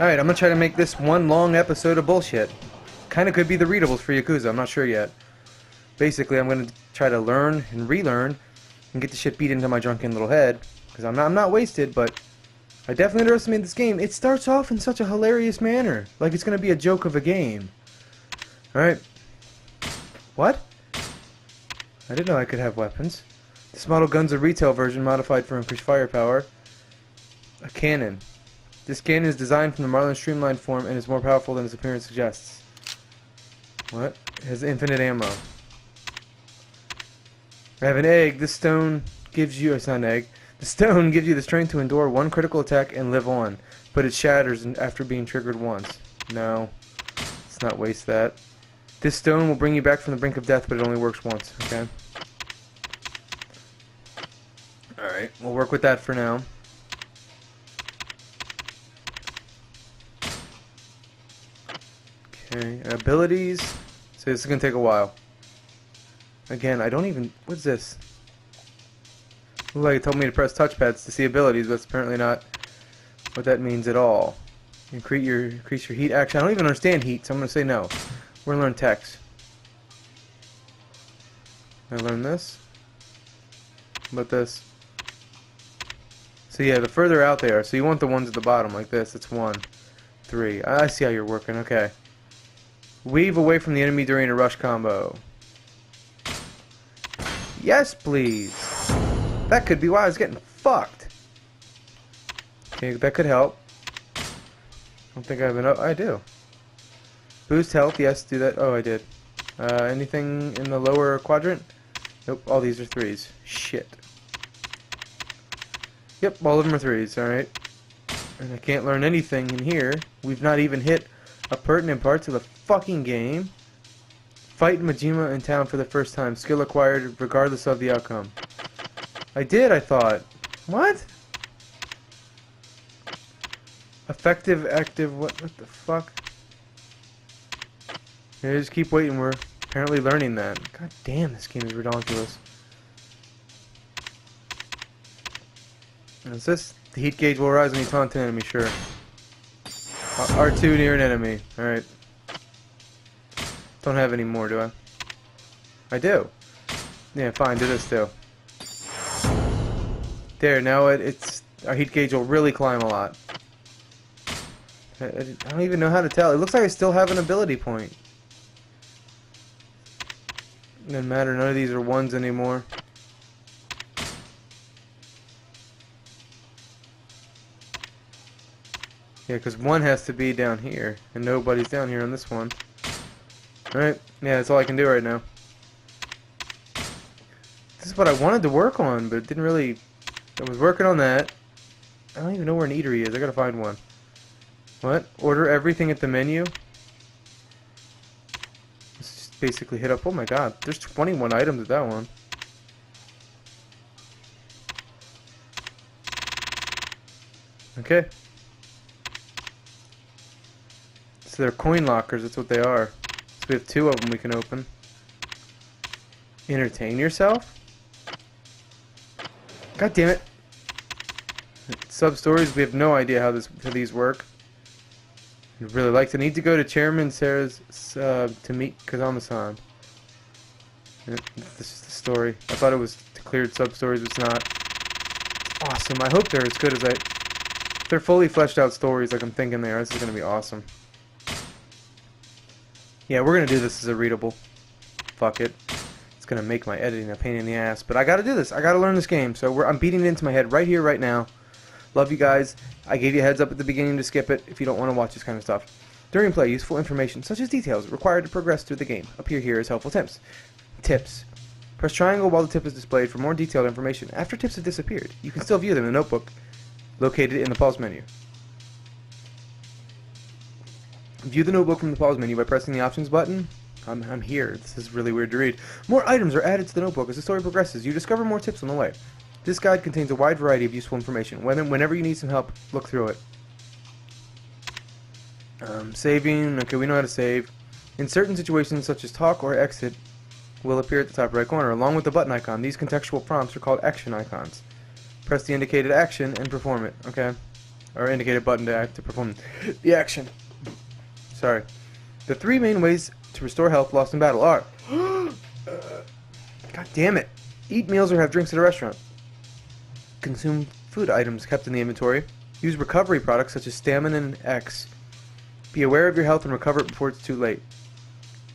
Alright, I'm gonna try to make this one long episode of bullshit. Kinda could be the readables for Yakuza, I'm not sure yet. Basically, I'm gonna try to learn and relearn and get the shit beat into my drunken little head. Because I'm not wasted, but I definitely underestimated this game. It starts off in such a hilarious manner. Like it's gonna be a joke of a game. Alright. What? I didn't know I could have weapons. This model gun's a retail version modified for increased firepower. A cannon. This cannon is designed from the Marlin streamlined form and is more powerful than its appearance suggests. What? It has infinite ammo. I have an egg. This stone gives you... It's not an egg. The stone gives you the strength to endure one critical attack and live on, but it shatters after being triggered once. No. Let's not waste that. This stone will bring you back from the brink of death, but it only works once. Okay? Alright. We'll work with that for now. Okay, abilities. So this is gonna take a while. Again, I don't even. What's this? Looked like it told me to press touchpads to see abilities, but it's apparently not what that means at all. Increase your heat action. I don't even understand heat, so I'm gonna say no. We're gonna learn text. I learn this. What about this? So yeah, the further out they are. So you want the ones at the bottom like this. It's 1, 3. I see how you're working. Okay. Weave away from the enemy during a rush combo. Yes, please. That could be why I was getting fucked. Okay, that could help. I don't think I have enough. I do. Boost health. Yes, do that. Oh, I did. Anything in the lower quadrant? Nope. All these are 3s. Shit. Yep, all of them are 3s. Alright. And I can't learn anything in here. We've not even hit a pertinent part to the fucking game. Fight Majima in town for the first time. Skill acquired regardless of the outcome. I did, I thought. What? Effective, active, what the fuck? Yeah, just keep waiting, we're apparently learning that. God damn, this game is ridiculous. Is this? The heat gauge will rise when you taunt an enemy, sure. R2 near an enemy. Alright. Don't have any more, do I? I do. Yeah, fine, do this too. There, now it's... Our heat gauge will really climb a lot. I don't even know how to tell. It looks like I still have an ability point. Doesn't matter, none of these are 1s anymore. Yeah, because 1 has to be down here, and nobody's down here on this one. Alright, yeah, that's all I can do right now. This is what I wanted to work on, but it didn't really... I was working on that. I don't even know where an eatery is. I gotta find one. What? Order everything at the menu? Let's just basically hit up... Oh my god, there's 21 items at that one. Okay. So they're coin lockers, that's what they are. So we have 2 of them we can open. Entertain yourself? God damn it. Sub-stories, we have no idea how these work. I'd really like to. Need to go to Chairman Sarah's to meet Kazama-san. Yeah, this is the story. I thought it was declared sub-stories, but it's not. It's awesome. I hope they're as good as if they're fully fleshed out stories like I'm thinking they are. This is going to be awesome. Yeah, we're going to do this as a readable. Fuck it. It's going to make my editing a pain in the ass. But I got to do this. I got to learn this game. So I'm beating it into my head right here, right now. Love you guys. I gave you a heads up at the beginning to skip it if you don't want to watch this kind of stuff. During play, useful information, such as details required to progress through the game, appear here as helpful tips. Tips. Press triangle while the tip is displayed for more detailed information. After tips have disappeared, you can still view them in the notebook located in the pause menu. View the notebook from the pause menu by pressing the options button. I'm here. This is really weird to read. More items are added to the notebook as the story progresses. You discover more tips on the way. This guide contains a wide variety of useful information. Whenever you need some help, look through it. Saving. Okay, we know how to save. In certain situations, such as talk or exit, will appear at the top right corner, along with the button icon. These contextual prompts are called action icons. Press the indicated action and perform it. Okay. or indicate a button to perform the action. Sorry. The 3 main ways to restore health lost in battle are God damn it. Eat meals or have drinks at a restaurant. Consume food items kept in the inventory. Use recovery products such as stamina and X. Be aware of your health and recover it before it's too late.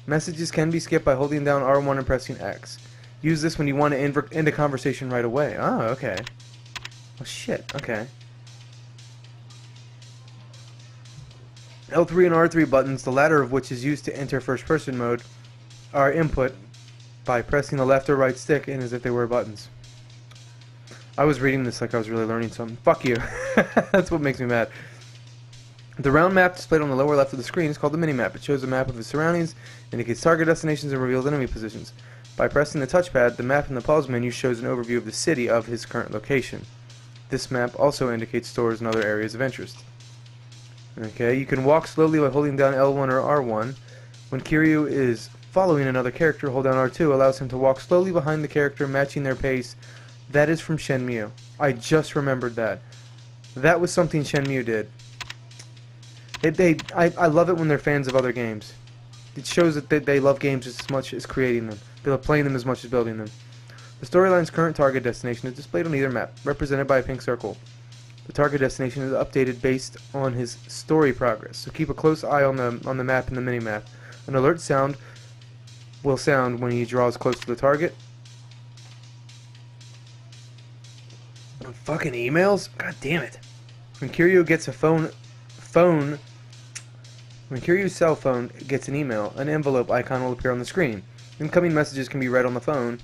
Messages can be skipped by holding down R1 and pressing X. Use this when you want to end a conversation right away. Oh, okay. Oh, shit. Okay. L3 and R3 buttons, the latter of which is used to enter first-person mode, are input by pressing the left or right stick in as if they were buttons. I was reading this like I was really learning something. Fuck you. That's what makes me mad. The round map displayed on the lower left of the screen is called the mini-map. It shows a map of the surroundings, indicates target destinations, and reveals enemy positions. By pressing the touchpad, the map in the pause menu shows an overview of the city of his current location. This map also indicates stores and other areas of interest. Okay, you can walk slowly by holding down L1 or R1. When Kiryu is following another character, hold down R2 allows him to walk slowly behind the character, matching their pace. That is from Shenmue. I just remembered that. That was something Shenmue did. I love it when they're fans of other games. It shows that they love games as much as creating them. They love playing them as much as building them. The storyline's current target destination is displayed on either map, represented by a pink circle. The target destination is updated based on his story progress, so keep a close eye on the map and the mini-map. An alert sound will sound when he draws close to the target. Fucking emails? God damn it. When Kiryu gets when Kiryu's cell phone gets an email, an envelope icon will appear on the screen. Incoming messages can be read on the phone,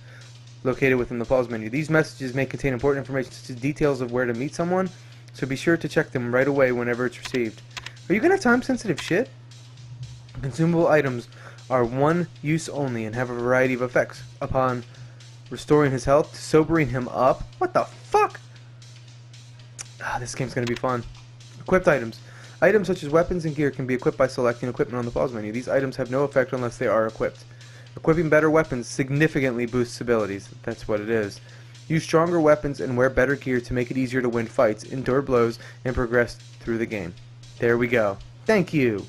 located within the pause menu. These messages may contain important information such as details of where to meet someone, so be sure to check them right away whenever it's received. Are you gonna have time-sensitive shit? Consumable items are one use only and have a variety of effects. Upon restoring his health, sobering him up. What the fuck? This game's gonna be fun. Equipped items. Items such as weapons and gear can be equipped by selecting equipment on the pause menu. These items have no effect unless they are equipped. Equipping better weapons significantly boosts abilities. That's what it is. Use stronger weapons and wear better gear to make it easier to win fights, endure blows, and progress through the game. There we go. Thank you!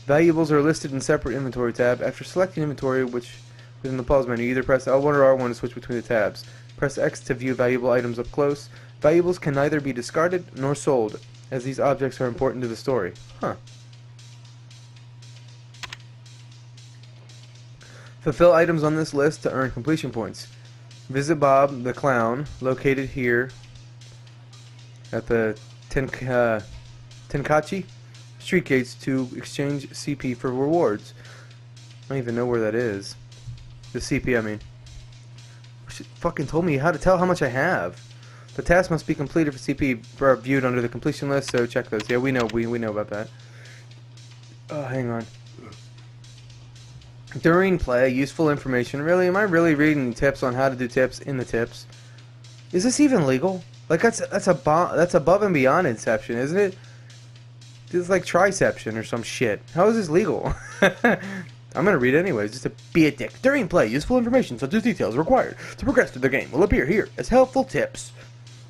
Valuables are listed in separate inventory tab. After selecting inventory, which within the pause menu, either press L1 or R1 to switch between the tabs. Press X to view valuable items up close. Valuables can neither be discarded nor sold, as these objects are important to the story. Huh. Fulfill items on this list to earn completion points. Visit Bob the Clown, located here at the Tenkachi street gates to exchange CP for rewards. I don't even know where that is. The CP, I mean. She fucking told me how to tell how much I have. The task must be completed for CP viewed under the completion list, so check those. Yeah, we know about that. Oh, hang on. During play, useful information. Really, am I really reading tips on how to do tips in the tips? Is this even legal? Like that's above and beyond Inception, isn't it? This is like Triception or some shit. How is this legal? I'm gonna read it anyways, just to be a dick. During play, useful information such as details required to progress through the game will appear here as helpful tips.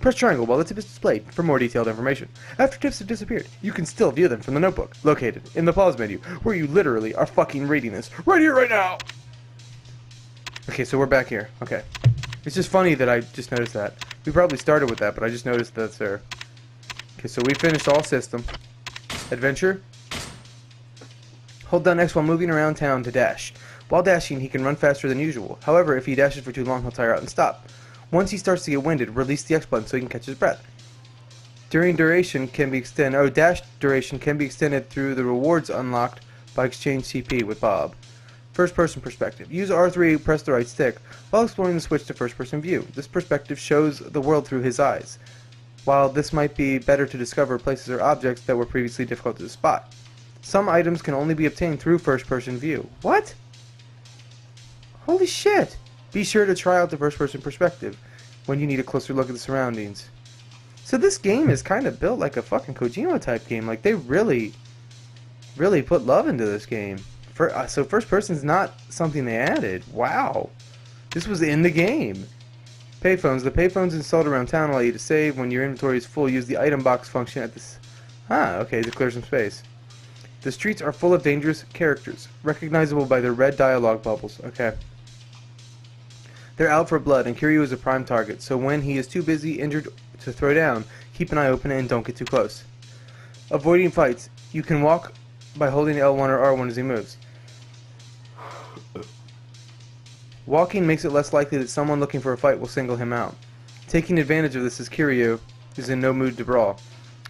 Press triangle while the tip is displayed for more detailed information. After tips have disappeared, you can still view them from the notebook, located in the pause menu, where you literally are fucking reading this right here, right now! Okay, so we're back here. Okay. It's just funny that I just noticed that. We probably started with that, but I just noticed that's there. Okay, so we finished all system. Adventure. Hold down X while moving around town to dash. While dashing, he can run faster than usual. However, if he dashes for too long, he'll tire out and stop. Once he starts to get winded, release the X button so he can catch his breath. Dash duration can be extended through the rewards unlocked by exchange CP with Bob. First person perspective. Use R3, press the right stick, while exploring the switch to first person view. This perspective shows the world through his eyes. While this might be better to discover places or objects that were previously difficult to spot. Some items can only be obtained through first person view. What? Holy shit! Be sure to try out the first-person perspective when you need a closer look at the surroundings. So this game is kind of built like a fucking Kojima-type game. Like, they really put love into this game. So first-person's not something they added. Wow. This was in the game. Payphones. The payphones installed around town allow you to save. When your inventory is full, use the item box function at this... okay, to clear some space. The streets are full of dangerous characters, recognizable by their red dialogue bubbles. Okay. They're out for blood, and Kiryu is a prime target, so when he is too busy, injured to throw down, keep an eye open and don't get too close. Avoiding fights. You can walk by holding L1 or R1 as he moves. Walking makes it less likely that someone looking for a fight will single him out. Taking advantage of this as Kiryu is in no mood to brawl,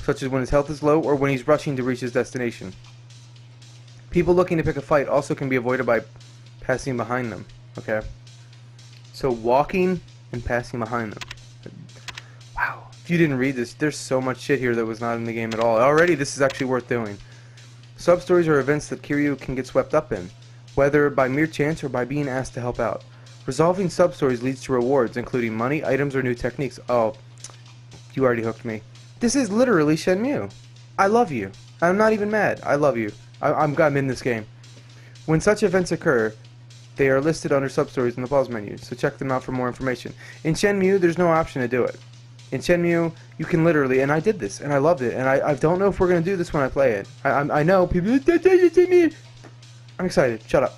such as when his health is low or when he's rushing to reach his destination. People looking to pick a fight also can be avoided by passing behind them. Okay. So walking and passing behind them. Wow. If you didn't read this, there's so much shit here that was not in the game at all. Already this is actually worth doing. Sub-stories are events that Kiryu can get swept up in, whether by mere chance or by being asked to help out. Resolving sub-stories leads to rewards, including money, items, or new techniques. Oh, you already hooked me. This is literally Shenmue. I love you. I'm not even mad. I love you. I'm in this game. When such events occur, they are listed under sub-stories in the pause menu, so check them out for more information. In Shenmue, there's no option to do it. In Shenmue, you can literally, and I did this, and I loved it, and I don't know if we're going to do this when I play it. I know people, I'm excited. Shut up.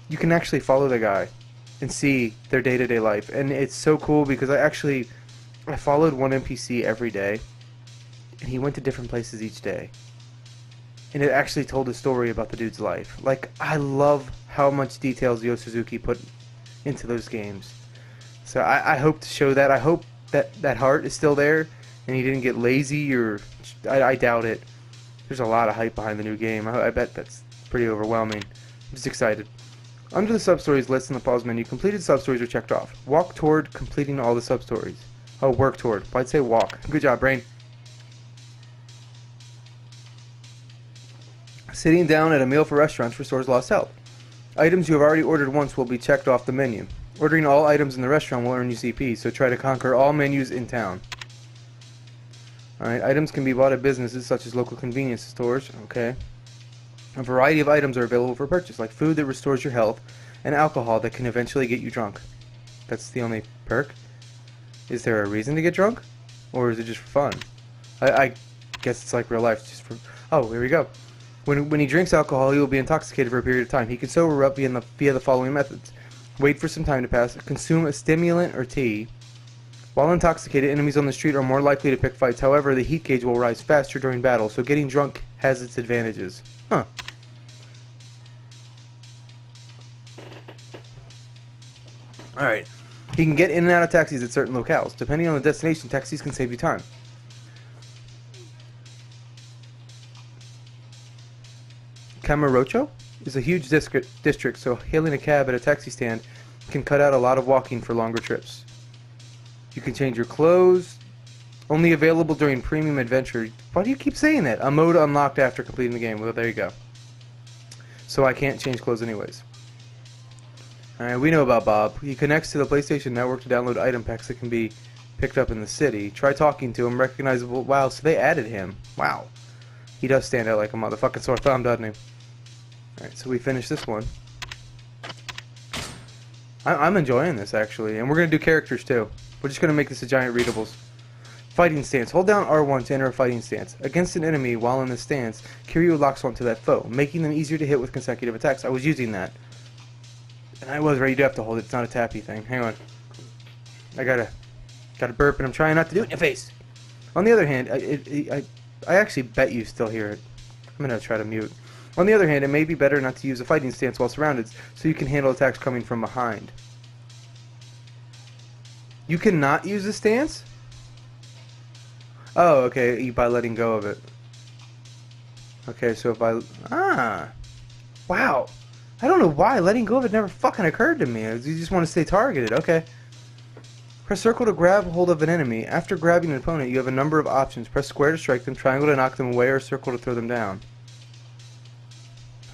You can actually follow the guy and see their day-to-day life, and it's so cool because I followed one NPC every day, and he went to different places each day. And it actually told a story about the dude's life. Like, I love how much details Yo Suzuki put into those games. So I hope to show that. I hope that heart is still there, and he didn't get lazy, or... I doubt it. There's a lot of hype behind the new game. I bet that's pretty overwhelming. I'm just excited. Under the sub-stories list in the pause menu, completed sub-stories are checked off. Walk toward completing all the sub-stories. Oh, work toward. I'd say walk. Good job, brain. Sitting down at a meal for restaurants restores lost health. Items you have already ordered once will be checked off the menu. Ordering all items in the restaurant will earn you CP, so try to conquer all menus in town. Alright, items can be bought at businesses such as local convenience stores. Okay. A variety of items are available for purchase, like food that restores your health and alcohol that can eventually get you drunk. That's the only perk? Is there a reason to get drunk? Or is it just for fun? I guess it's like real life, just for... Oh, here we go. When he drinks alcohol, he will be intoxicated for a period of time. He can sober up via the following methods. Wait for some time to pass. Consume a stimulant or tea. While intoxicated, enemies on the street are more likely to pick fights. However, the heat gauge will rise faster during battle, so getting drunk has its advantages. Huh. Alright. He can get in and out of taxis at certain locales. Depending on the destination, taxis can save you time. Kamurocho is a huge district, so hailing a cab at a taxi stand can cut out a lot of walking for longer trips. You can change your clothes. Only available during Premium Adventure. Why do you keep saying that? A mode unlocked after completing the game. Well, there you go. So I can't change clothes anyways. Alright, we know about Bob. He connects to the PlayStation Network to download item packs that can be picked up in the city. Try talking to him. Recognizable. Wow, so they added him. Wow. He does stand out like a motherfucking sore thumb, doesn't he? Alright, so we finished this one. I'm enjoying this, actually. And we're going to do characters, too. We're just going to make this a giant readables. Fighting stance. Hold down R1 to enter a fighting stance. Against an enemy while in this stance, Kiryu locks onto that foe, making them easier to hit with consecutive attacks. I was using that. And I was ready to have to hold it. It's not a tappy thing. Hang on. I gotta burp, and I'm trying not to do it in your face. On the other hand, I actually bet you still hear it. I'm going to try to mute. On the other hand, it may be better not to use a fighting stance while surrounded, so you can handle attacks coming from behind. You cannot use a stance? Oh, okay, by letting go of it. Okay, so if I... Ah! Wow! I don't know why letting go of it never fucking occurred to me. You just want to stay targeted. Okay. Press circle to grab hold of an enemy. After grabbing an opponent, you have a number of options. Press square to strike them, triangle to knock them away, or circle to throw them down.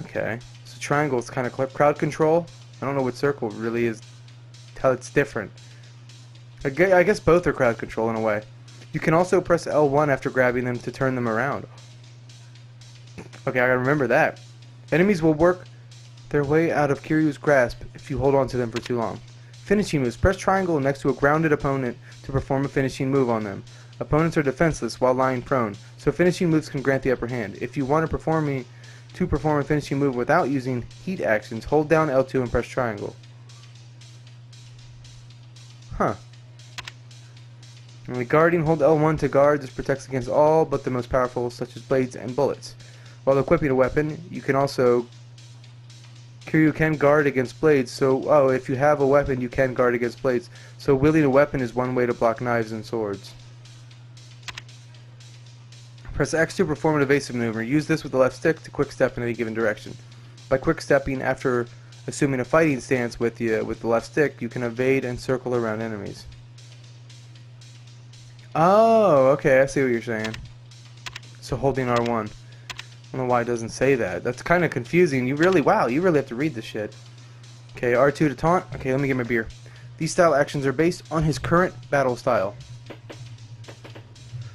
Okay. So triangle is kind of crowd control. I don't know what circle really is. How it's different. I guess both are crowd control in a way. You can also press L1 after grabbing them to turn them around. Okay, I gotta remember that. Enemies will work their way out of Kiryu's grasp if you hold on to them for too long. Finishing moves. Press triangle next to a grounded opponent to perform a finishing move on them. Opponents are defenseless while lying prone, so finishing moves can grant the upper hand. If you want to perform a finishing move without using heat actions, hold down L2 and press triangle. Huh. And guarding, hold L1 to guard. This protects against all but the most powerful, such as blades and bullets. While equipping a weapon, you can also... Kiryu can guard against blades, so... if you have a weapon, you can guard against blades. So wielding a weapon is one way to block knives and swords. Press X to perform an evasive maneuver. Use this with the left stick to quick step in any given direction. By quick stepping after assuming a fighting stance with the left stick, you can evade and circle around enemies. Oh, okay, I see what you're saying. So holding R1. I don't know why it doesn't say that. That's kind of confusing. You really have to read this shit. Okay, R2 to taunt. Okay, let me get my beer. These style actions are based on his current battle style.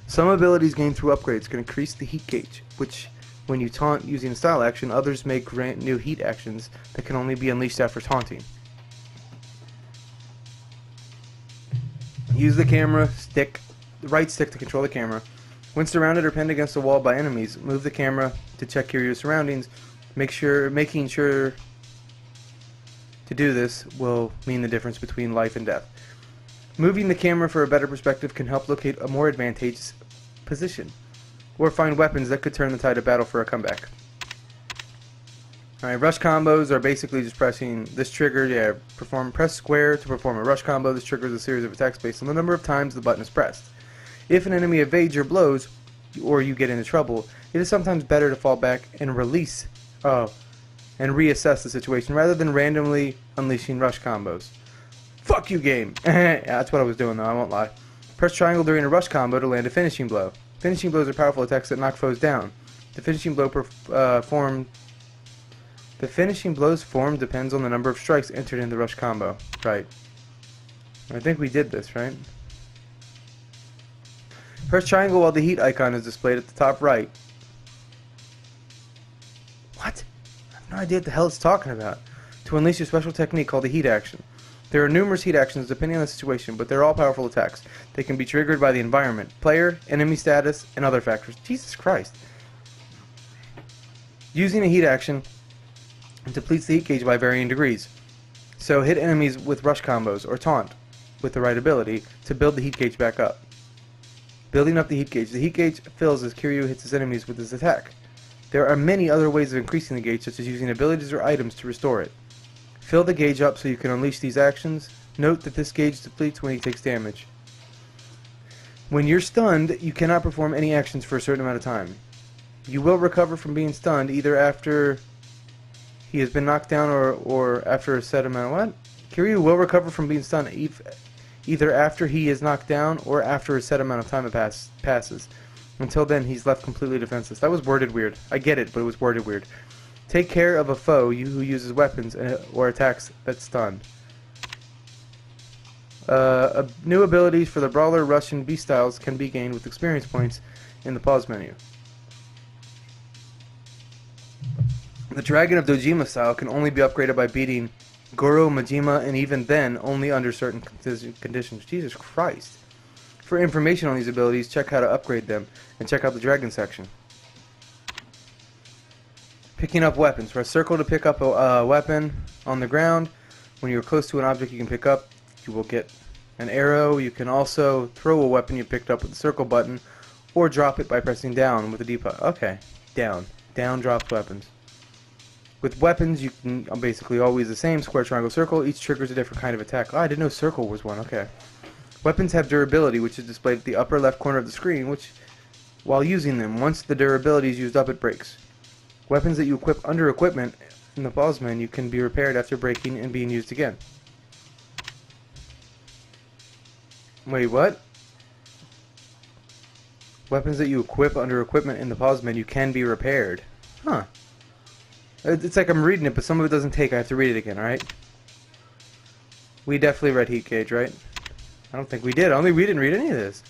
Some abilities gained through upgrades can increase the heat gauge, which, when you taunt using a style action, others may grant new heat actions that can only be unleashed after taunting. Use the right stick to control the camera. When surrounded or pinned against a wall by enemies, move the camera to check your surroundings. Making sure to do this will mean the difference between life and death. Moving the camera for a better perspective can help locate a more advantageous position, or find weapons that could turn the tide of battle for a comeback. Alright, rush combos are basically just pressing this trigger, press square to perform a rush combo. This triggers a series of attacks based on the number of times the button is pressed. If an enemy evades your blows, or you get into trouble, it is sometimes better to fall back and reassess the situation rather than randomly unleashing rush combos. Fuck you, game! Yeah, that's what I was doing though, I won't lie. Press triangle during a rush combo to land a finishing blow. Finishing blows are powerful attacks that knock foes down. The finishing blow's form depends on the number of strikes entered in the rush combo. Right. I think we did this, right? Press triangle while the heat icon is displayed at the top right. What? I have no idea what the hell it's talking about. To unleash a special technique called the heat action. There are numerous heat actions depending on the situation, but they're all powerful attacks. They can be triggered by the environment, player, enemy status, and other factors. Jesus Christ. Using a heat action depletes the heat gauge by varying degrees. So hit enemies with rush combos, or taunt with the right ability to build the heat gauge back up. Building up the heat gauge. The heat gauge fills as Kiryu hits his enemies with his attack. There are many other ways of increasing the gauge, such as using abilities or items to restore it. Fill the gauge up so you can unleash these actions. Note that this gauge depletes when he takes damage. When you're stunned, you cannot perform any actions for a certain amount of time. You will recover from being stunned either after he has been knocked down or after a set amount of what? Kiryu will recover from being stunned either after he is knocked down or after a set amount of time passes. Until then, he's left completely defenseless. That was worded weird. I get it, but it was worded weird. Take care of a foe who uses weapons or attacks that stun. New abilities for the Brawler, Rush, and Beast styles can be gained with experience points in the pause menu. The Dragon of Dojima style can only be upgraded by beating Goro, Majima, and even then only under certain conditions. Jesus Christ. For information on these abilities, check how to upgrade them, and check out the Dragon section. Picking up weapons. Press circle to pick up a weapon on the ground. When you're close to an object you can pick up, you will get an arrow. You can also throw a weapon you picked up with the circle button, or drop it by pressing down with the D-pad. Okay, down. Down drops weapons. With weapons, you can basically always the same. Square, triangle, circle. Each triggers a different kind of attack. Oh, I didn't know circle was one. Okay. Weapons have durability, which is displayed at the upper left corner of the screen, which, while using them, once the durability is used up, it breaks. Weapons that you equip under equipment in the pause menu can be repaired after breaking and being used again. Wait, what? Weapons that you equip under equipment in the pause menu can be repaired. Huh. It's like I'm reading it, but some of it doesn't take. I have to read it again, alright? We definitely read heat gauge, right? I don't think we did. We didn't read any of this.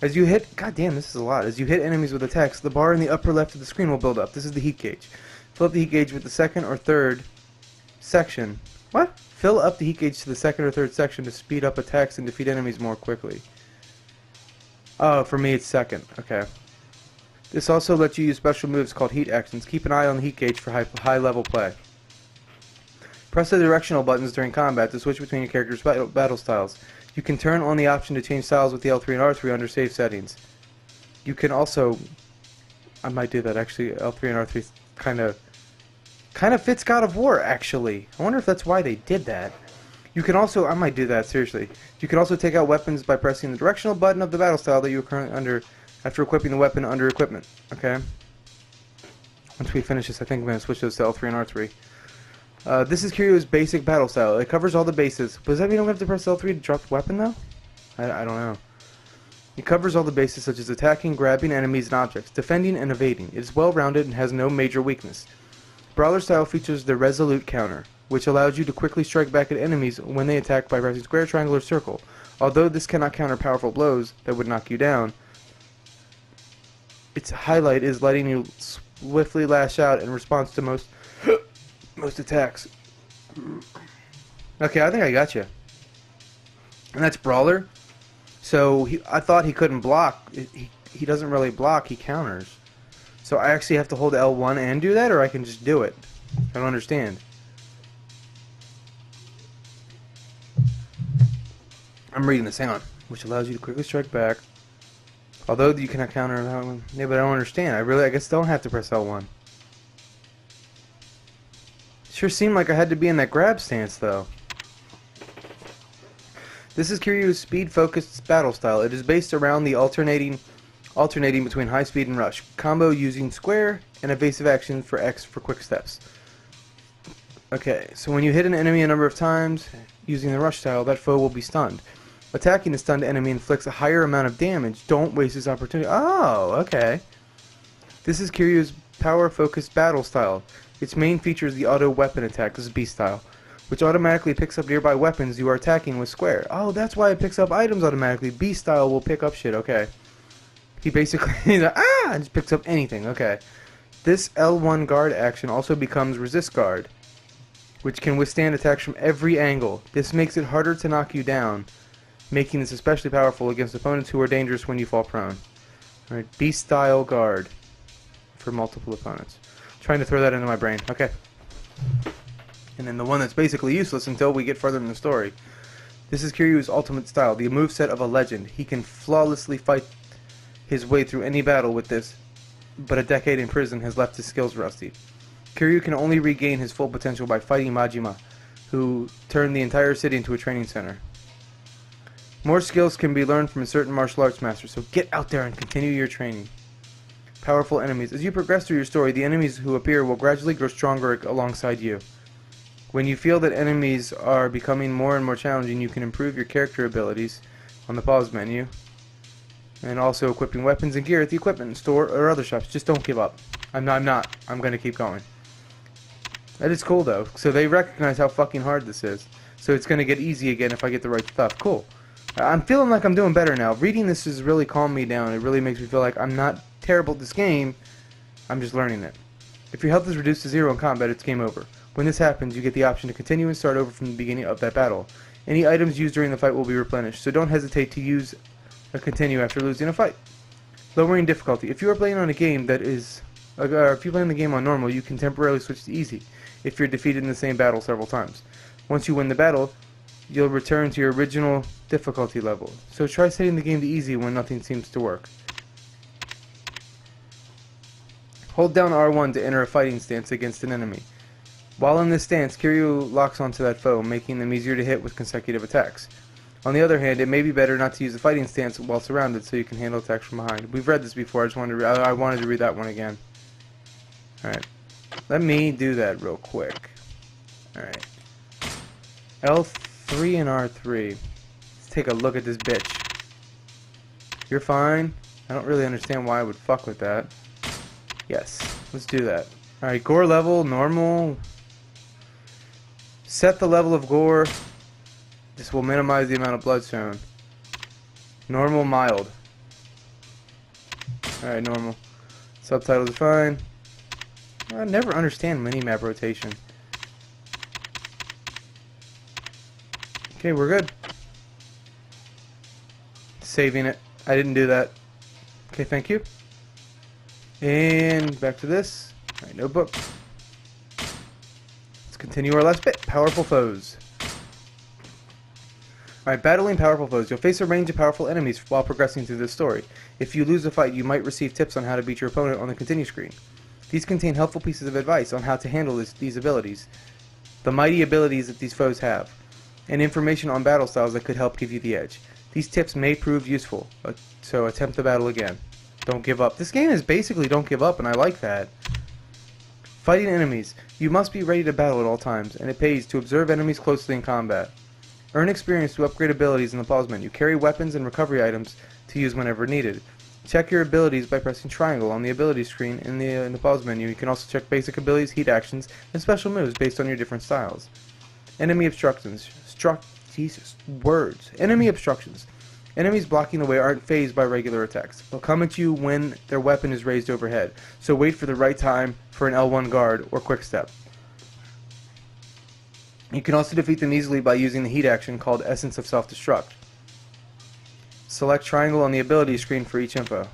As you hit... God damn, this is a lot. As you hit enemies with attacks, the bar in the upper left of the screen will build up. This is the heat gauge. Fill up the heat gauge with the second or third section What? Fill up the heat gauge to the second or third section to speed up attacks and defeat enemies more quickly. Oh, for me it's second. Okay. This also lets you use special moves called heat actions. Keep an eye on the heat gauge for high level play. Press the directional buttons during combat to switch between your character's battle styles. You can turn on the option to change styles with the L3 and R3 under save settings. You can also... I might do that actually. L3 and R3 kind of fits God of War actually. I wonder if that's why they did that. You can also... I might do that, seriously. You can also take out weapons by pressing the directional button of the battle style that you are currently under after equipping the weapon under equipment. Okay? Once we finish this, I think I'm going to switch those to L3 and R3. This is Kiryu's basic battle style. It covers all the bases. But does that mean I'm going to have to press L3 to drop the weapon, though? I don't know. It covers all the bases such as attacking, grabbing enemies and objects, defending, and evading. It is well-rounded and has no major weakness. Brawler style features the Resolute counter, which allows you to quickly strike back at enemies when they attack by pressing square, triangle, or circle. Although this cannot counter powerful blows that would knock you down, its highlight is letting you swiftly lash out in response to most attacks. Okay, I think I got you. And that's Brawler. So I thought he couldn't block. He doesn't really block, he counters. So I actually have to hold L1 and do that, or I can just do it? I don't understand. I'm reading this, hang on. Which allows you to quickly strike back. Although you cannot counter... Yeah, but I don't understand. I guess don't have to press L1. Sure seemed like I had to be in that grab stance, though. This is Kiryu's speed-focused battle style. It is based around the alternating between high speed and rush. Combo using square and evasive action for X for quick steps. Okay, so when you hit an enemy a number of times using the rush style, that foe will be stunned. Attacking the stunned enemy inflicts a higher amount of damage. Don't waste this opportunity. Oh, okay. This is Kiryu's power-focused battle style. Its main feature is the auto weapon attack. This is B style, which automatically picks up nearby weapons you are attacking with square. Oh, that's why it picks up items automatically. B style will pick up shit. Okay. He basically just picks up anything. Okay. This L1 guard action also becomes resist guard, which can withstand attacks from every angle. This makes it harder to knock you down, making this especially powerful against opponents who are dangerous when you fall prone. Alright, B-style guard for multiple opponents. Trying to throw that into my brain. Okay. And then the one that's basically useless until we get further in the story. This is Kiryu's ultimate style, the moveset of a legend. He can flawlessly fight his way through any battle with this, but a decade in prison has left his skills rusty. Kiryu can only regain his full potential by fighting Majima, who turned the entire city into a training center. More skills can be learned from a certain martial arts master, so get out there and continue your training. Powerful enemies. As you progress through your story, the enemies who appear will gradually grow stronger alongside you. When you feel that enemies are becoming more and more challenging, you can improve your character abilities on the pause menu, and also equipping weapons and gear at the equipment store or other shops. Just don't give up. I'm not. I'm going to keep going. That is cool, though. So they recognize how fucking hard this is. So it's going to get easy again if I get the right stuff. Cool. I'm feeling like I'm doing better now. Reading this has really calmed me down. It really makes me feel like I'm not terrible at this game. I'm just learning it. If your health is reduced to 0 in combat, it's game over. When this happens, you get the option to continue and start over from the beginning of that battle. Any items used during the fight will be replenished, so don't hesitate to use a continue after losing a fight. Lowering difficulty. If you are playing on a game that is... if you're playing the game on normal, you can temporarily switch to easy if you're defeated in the same battle several times. Once you win the battle, you'll return to your original difficulty level. So try setting the game to easy when nothing seems to work. Hold down R1 to enter a fighting stance against an enemy. While in this stance, Kiryu locks onto that foe, making them easier to hit with consecutive attacks. On the other hand, it may be better not to use the fighting stance while surrounded, so you can handle attacks from behind. We've read this before. I wanted to read that one again. Alright. Let me do that real quick. Alright. L3 and R3. Let's take a look at this bitch. You're fine. I don't really understand why I would fuck with that. Yes. Let's do that. Alright, gore level, normal. Set the level of gore. This will minimize the amount of blood shown. Normal, mild. Alright, normal. Subtitles are fine. I never understand minimap rotation. Okay, we're good. Saving it. I didn't do that. Okay, thank you. And back to this. Alright, notebook. Let's continue our last bit. Powerful foes. Alright, battling powerful foes. You'll face a range of powerful enemies while progressing through this story. If you lose a fight, you might receive tips on how to beat your opponent on the continue screen. These contain helpful pieces of advice on how to handle these abilities, the mighty abilities that these foes have, and information on battle styles that could help give you the edge. These tips may prove useful, so attempt the battle again. Don't give up. This game is basically don't give up, and I like that. Fighting enemies. You must be ready to battle at all times, and it pays to observe enemies closely in combat. Earn experience to upgrade abilities in the pause menu. Carry weapons and recovery items to use whenever needed. Check your abilities by pressing triangle on the ability screen in the pause menu. You can also check basic abilities, heat actions, and special moves based on your different styles. Enemy obstructions. Jesus, words. Enemy obstructions. Enemies blocking the way aren't phased by regular attacks. They'll come at you when their weapon is raised overhead, so wait for the right time for an L1 guard or quick step. You can also defeat them easily by using the heat action called Essence of Self-Destruct. Select triangle on the ability screen for info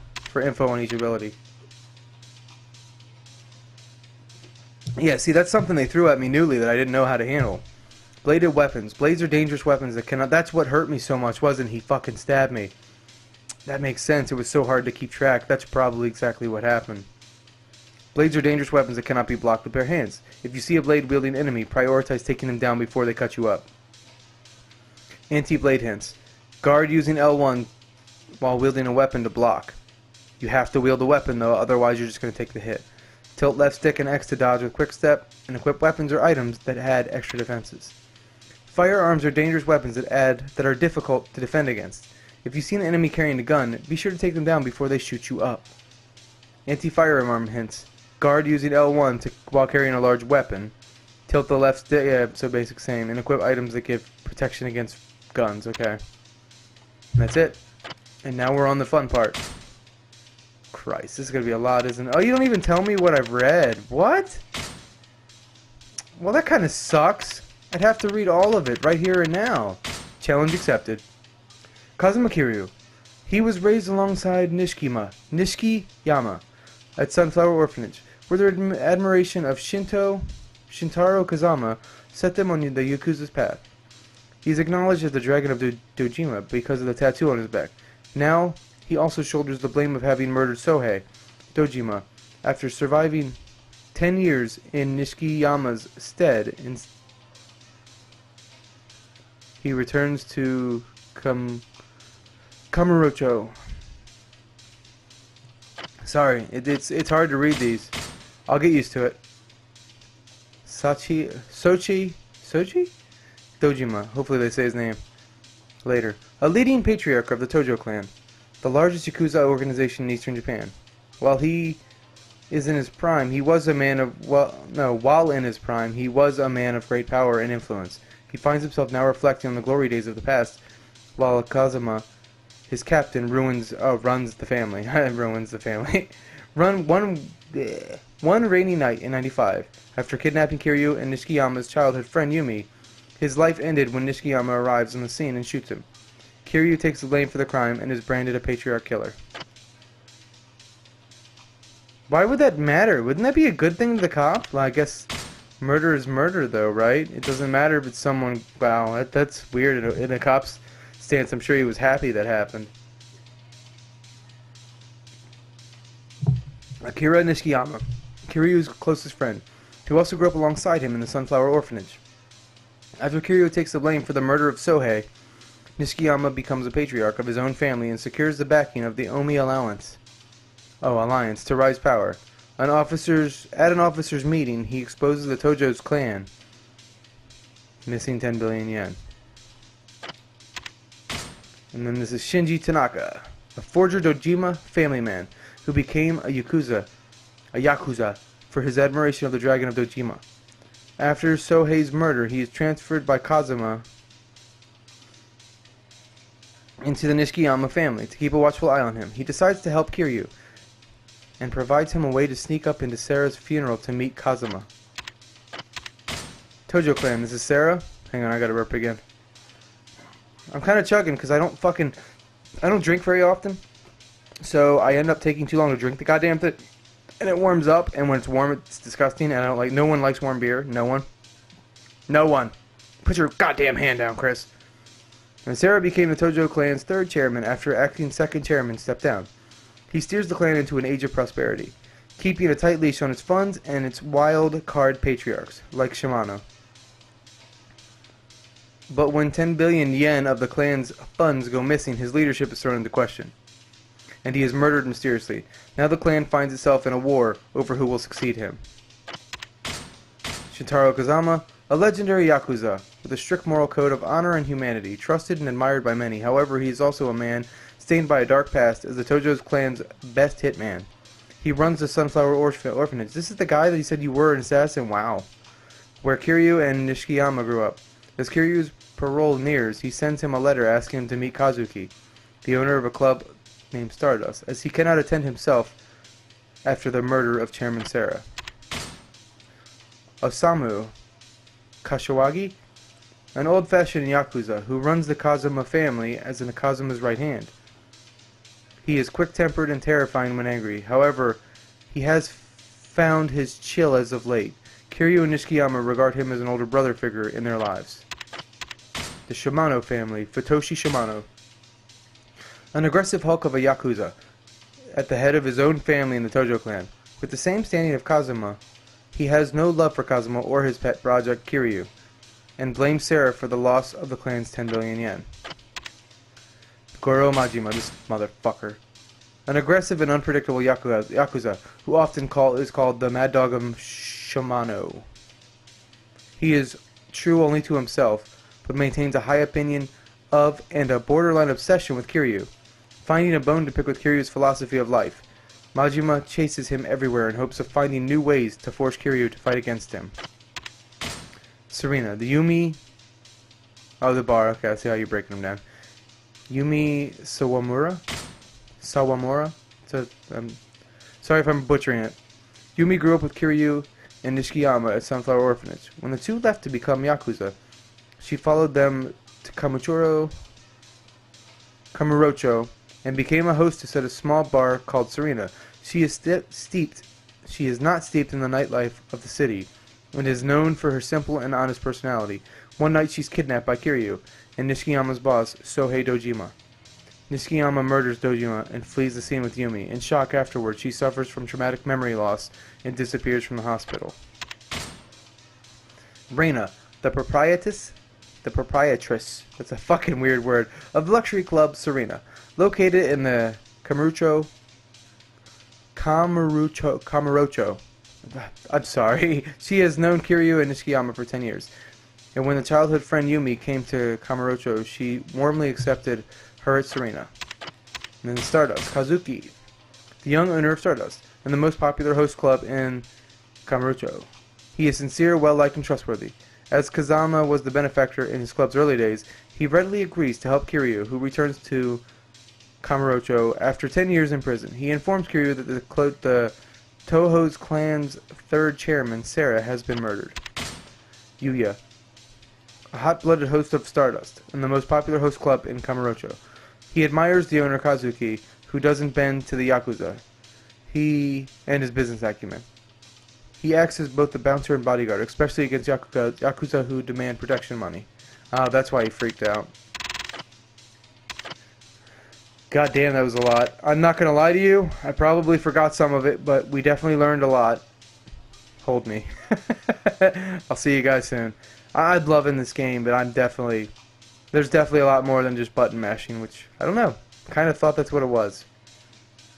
on each ability. Yeah, see, that's something they threw at me newly that I didn't know how to handle. Bladed weapons. Blades are dangerous weapons that cannot... That's what hurt me so much, wasn't he fucking stabbed me. That makes sense. It was so hard to keep track. That's probably exactly what happened. Blades are dangerous weapons that cannot be blocked with bare hands. If you see a blade-wielding enemy, prioritize taking them down before they cut you up. Anti-blade hints. Guard using L1 while wielding a weapon to block. You have to wield a weapon though, otherwise you're just going to take the hit. Tilt left stick and X to dodge with quick step, and equip weapons or items that add extra defenses. Firearms are dangerous weapons that are difficult to defend against. If you see an enemy carrying a gun, be sure to take them down before they shoot you up. Anti-firearm hints. Guard using L1 while carrying a large weapon. Tilt the left stick, yeah, so basic same, and equip items that give protection against guns, okay. And that's it. And now we're on the fun part. Christ, this is going to be a lot, isn't it? Oh, you don't even tell me what I've read. What? Well, that kind of sucks. I'd have to read all of it right here and now. Challenge accepted. Kazuma Kiryu. He was raised alongside Nishikiyama at Sunflower Orphanage, where their admiration of Shintaro Kazama set them on the Yakuza's path. He's acknowledged as the Dragon of Dojima because of the tattoo on his back. Now, he also shoulders the blame of having murdered Sohei Dojima after surviving 10 years in Nishikiyama's stead. He returns to Kamurocho. Sorry, it's hard to read these. I'll get used to it. Sochi Dojima. Hopefully they say his name later. A leading patriarch of the Tojo clan, the largest Yakuza organization in eastern Japan. While he is in his prime, he was a man of while in his prime, he was a man of great power and influence. He finds himself now reflecting on the glory days of the past, while Kazuma, his captain, runs the family. Ruins the family. One rainy night in '95, after kidnapping Kiryu and Nishikiyama's childhood friend Yumi, his life ended when Nishikiyama arrives on the scene and shoots him. Kiryu takes the blame for the crime and is branded a patriarch killer. Why would that matter? Wouldn't that be a good thing to the cop? Well, I guess murder is murder, though, right? It doesn't matter if it's someone... Wow, that's weird. In a cop's stance, I'm sure he was happy that happened. Akira Nishikiyama, Kiryu's closest friend, who also grew up alongside him in the Sunflower Orphanage. After Kiryu takes the blame for the murder of Sohei, Nishikiyama becomes a patriarch of his own family and secures the backing of the Omi Alliance to rise power. At an officers' meeting, he exposes the Tojo's clan. Missing 10 billion yen. And then this is Shinji Tanaka, a forger Dojima family man who became a Yakuza for his admiration of the Dragon of Dojima. After Sohei's murder, he is transferred by Kazuma into the Nishikiyama family to keep a watchful eye on him. He decides to help Kiryu and provides him a way to sneak up into Sarah's funeral to meet Kazuma. Tojo clan, this is Sarah. Hang on, I gotta rep again. I'm kind of chugging because I don't drink very often. So I end up taking too long to drink the goddamn thing. And it warms up, and when it's warm, it's disgusting, and I don't like... No one likes warm beer. No one. No one. Put your goddamn hand down, Chris. And Sarah became the Tojo clan's third chairman after acting second chairman stepped down. He steers the clan into an age of prosperity, keeping a tight leash on its funds and its wild card patriarchs, like Shimano. But when 10 billion yen of the clan's funds go missing, his leadership is thrown into question, and he is murdered mysteriously. Now the clan finds itself in a war over who will succeed him. Shintaro Kazama, a legendary Yakuza, with a strict moral code of honor and humanity, trusted and admired by many. However, he is also a man stained by a dark past as the Tojo's clan's best hitman. He runs the Sunflower Orphanage. This is the guy that he said you were an assassin? Wow. Where Kiryu and Nishikiyama grew up. As Kiryu's parole nears, he sends him a letter asking him to meet Kazuki, the owner of a club named Stardust, as he cannot attend himself after the murder of Chairman Sarah. Osamu Kashiwagi, an old-fashioned Yakuza who runs the Kazuma family as in Kazuma's right hand. He is quick-tempered and terrifying when angry. However, he has found his chill as of late. Kiryu and Nishikiyama regard him as an older brother figure in their lives. The Shimano family, Futoshi Shimano. An aggressive hulk of a Yakuza, at the head of his own family in the Tojo clan. With the same standing of Kazuma, he has no love for Kazuma or his pet project Kiryu, and blames Sarah for the loss of the clan's 10 billion yen. Goro Majima, this motherfucker. An aggressive and unpredictable Yakuza who often is called the Mad Dog of Shimano. He is true only to himself, but maintains a high opinion of and a borderline obsession with Kiryu, finding a bone to pick with Kiryu's philosophy of life. Majima chases him everywhere in hopes of finding new ways to force Kiryu to fight against him. Serena, the Yumi... Oh, the bar. Okay, I see how you're breaking them down. Yumi Sawamura? Sorry if I'm butchering it. Yumi grew up with Kiryu and Nishikiyama at Sunflower Orphanage. When the two left to become Yakuza, she followed them to Kamurocho and became a hostess at a small bar called Serena. She is not steeped in the nightlife of the city, and is known for her simple and honest personality. One night she's kidnapped by Kiryu and Nishikiyama's boss, Sohei Dojima. Nishikiyama murders Dojima and flees the scene with Yumi. In shock afterwards, she suffers from traumatic memory loss and disappears from the hospital. Reina, the proprietress, that's a fucking weird word, of the luxury club Serena, located in the Kamurocho. I'm sorry. She has known Kiryu and Nishikiyama for 10 years. And when the childhood friend Yumi came to Kamurocho, she warmly accepted her at Serena. And then Stardust, Kazuki, the young owner of Stardust, and the most popular host club in Kamurocho. He is sincere, well-liked, and trustworthy. As Kazama was the benefactor in his club's early days, he readily agrees to help Kiryu, who returns to Kamurocho after 10 years in prison. He informs Kiryu that the Toho's clan's third chairman, Sarah, has been murdered. Yuya, a hot-blooded host of Stardust, and the most popular host club in Kamurocho. He admires the owner Kazuki, who doesn't bend to the Yakuza, and his business acumen. He acts as both the bouncer and bodyguard, especially against Yakuza who demand protection money. Ah, that's why he freaked out. God damn, that was a lot. I'm not gonna lie to you, I probably forgot some of it, but we definitely learned a lot. Hold me. I'll see you guys soon. I'm loving this game, but there's definitely a lot more than just button mashing, which, I don't know. Kind of thought that's what it was.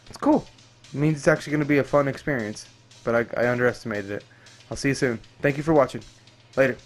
It's cool. It means it's actually going to be a fun experience, but I underestimated it. I'll see you soon. Thank you for watching. Later.